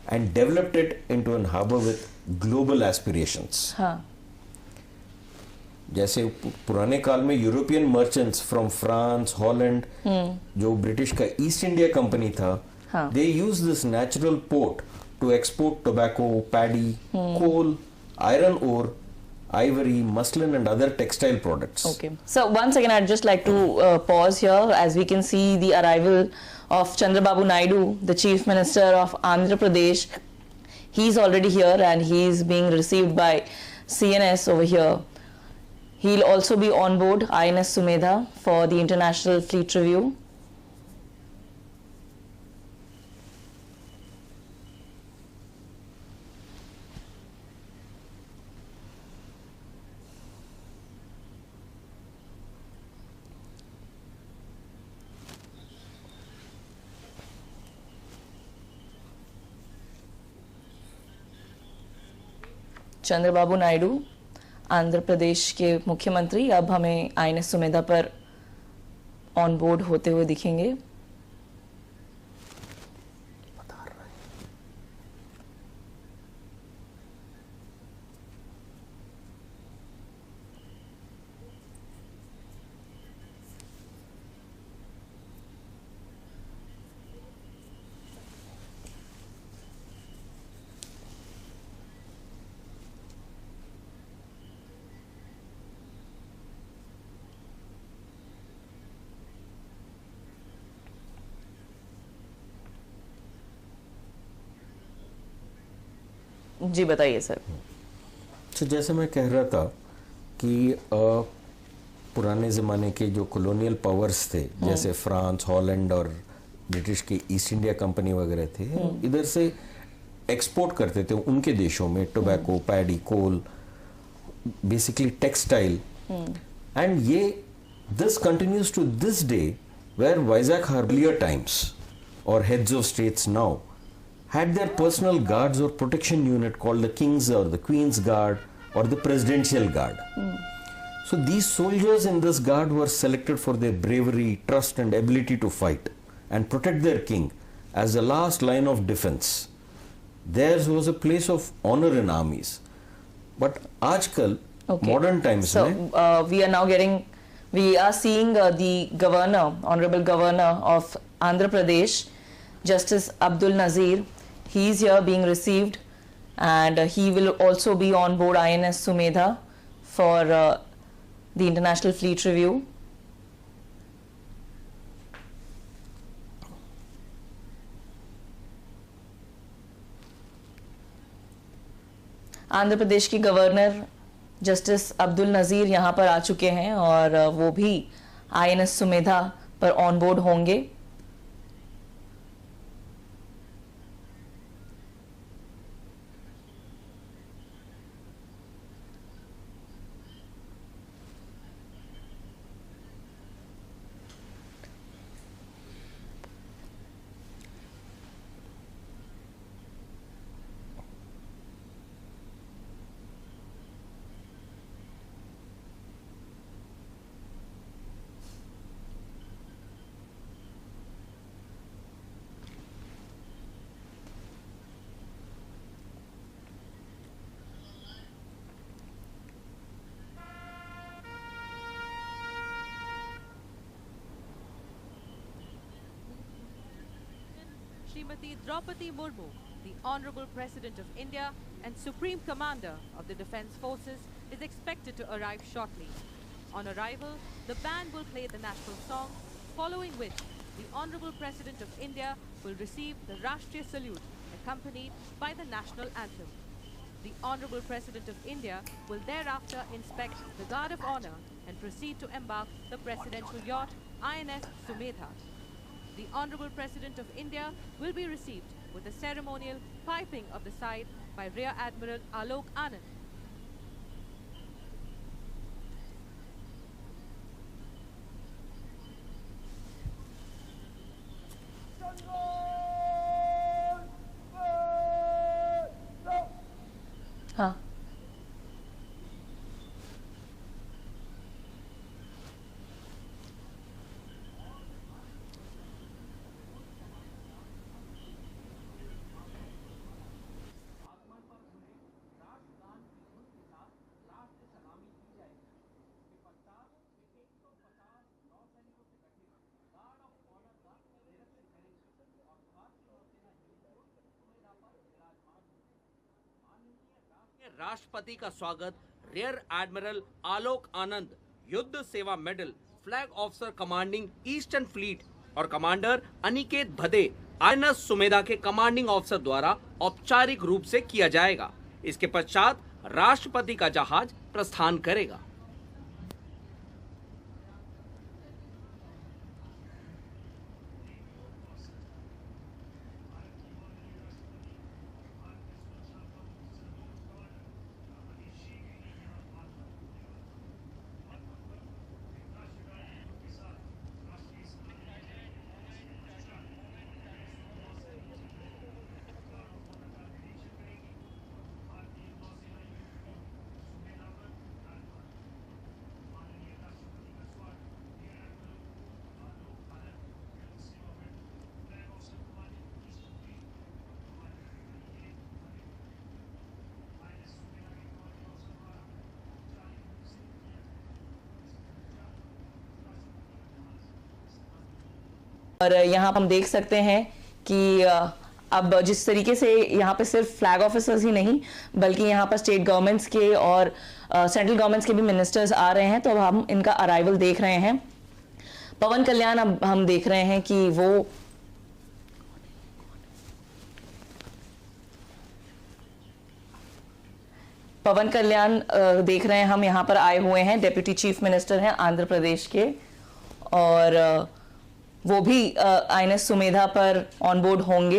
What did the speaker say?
and developed it into an harbor with global aspirations. हाँ. जैसे पुराने काल में European merchants from France, Holland, जो ब्रिटिश का ईस्ट इंडिया कंपनी था, हाँ. They use this natural port to export tobacco, paddy, coal, iron ore, ivory, muslin and other textile products. Okay. So once again, I'd just like to pause here as we can see the arrival of Chandrababu Naidu, the Chief Minister of Andhra Pradesh. He's already here and he's being received by CNS over here. He'll also be on board INS Sumedha for the International Fleet Review. Chandrababu Naidu, Andhra Pradesh के मुख्यमंत्री, अब हमें INS Sumedha पर on board होते हुए दिखेंगे. जी बताइए sir. तो जैसे मैं कह रहा था कि पुराने ज़माने के जो कॉलोनियल पावर्स थे, जैसे फ्रांस, हॉलैंड और ब्रिटिश की ईस्ट इंडिया कंपनी वगैरह थे, इधर से एक्सपोर्ट करते थे उनके देशों में tobacco, paddy, coal, basically textile. And ये this continues to this day, where Vizag हार्बलियर टाइम्स और heads of states now had their personal guards or protection unit called the King's or the Queen's Guard or the Presidential Guard. So these soldiers in this guard were selected for their bravery, trust and ability to fight and protect their king as the last line of defense. Theirs was a place of honor in armies. But aajkal, modern times so, we are seeing the governor, honorable governor of Andhra Pradesh, Justice Abdul Nazir. He's here being received and he will also be on board INS Sumedha for the International Fleet Review. Andhra Pradesh की governor justice Abdul Nazeer यहाँ पर आ चुके हैं और वो भी INS Sumedha पर on board होंगे. Srimati Draupadi Murmu, the Honorable President of India and Supreme Commander of the Defence Forces, is expected to arrive shortly. On arrival, the band will play the national song, following which the Honorable President of India will receive the Rashtriya Salute, accompanied by the national anthem. The Honorable President of India will thereafter inspect the Guard of Honour and proceed to embark the presidential yacht INS Sumedha. The Honorable President of India will be received with a ceremonial piping of the side by Rear Admiral Alok Anand. हाँ. राष्ट्रपति का स्वागत rear admiral आलोक आनंद, युद्ध सेवा medal, flag officer commanding eastern fleet और commander Aniket भदे INS Sumedha के commanding officer द्वारा औपचारिक रूप से किया जाएगा। इसके पश्चात राष्ट्रपति का जहाज प्रस्थान करेगा। और यहाँ हम देख सकते हैं कि अब जिस तरीके से यहाँ पे सिर्फ फ्लैग ऑफिसर्स ही नहीं बल्कि यहाँ पर स्टेट गवर्नमेंट्स के और सेंट्रल गवर्नमेंट्स के भी मिनिस्टर्स आ रहे हैं, तो अब हम इनका अराइवल देख रहे हैं। पवन कल्याण अब हम देख रहे हैं कि वो पवन कल्याण देख रहे हैं हम यहाँ पर आए हुए हैं, डेप्यूटी चीफ मिनिस्टर हैं आंध्र प्रदेश के, और वो भी INS सुमेधा पर ऑन बोर्ड होंगे।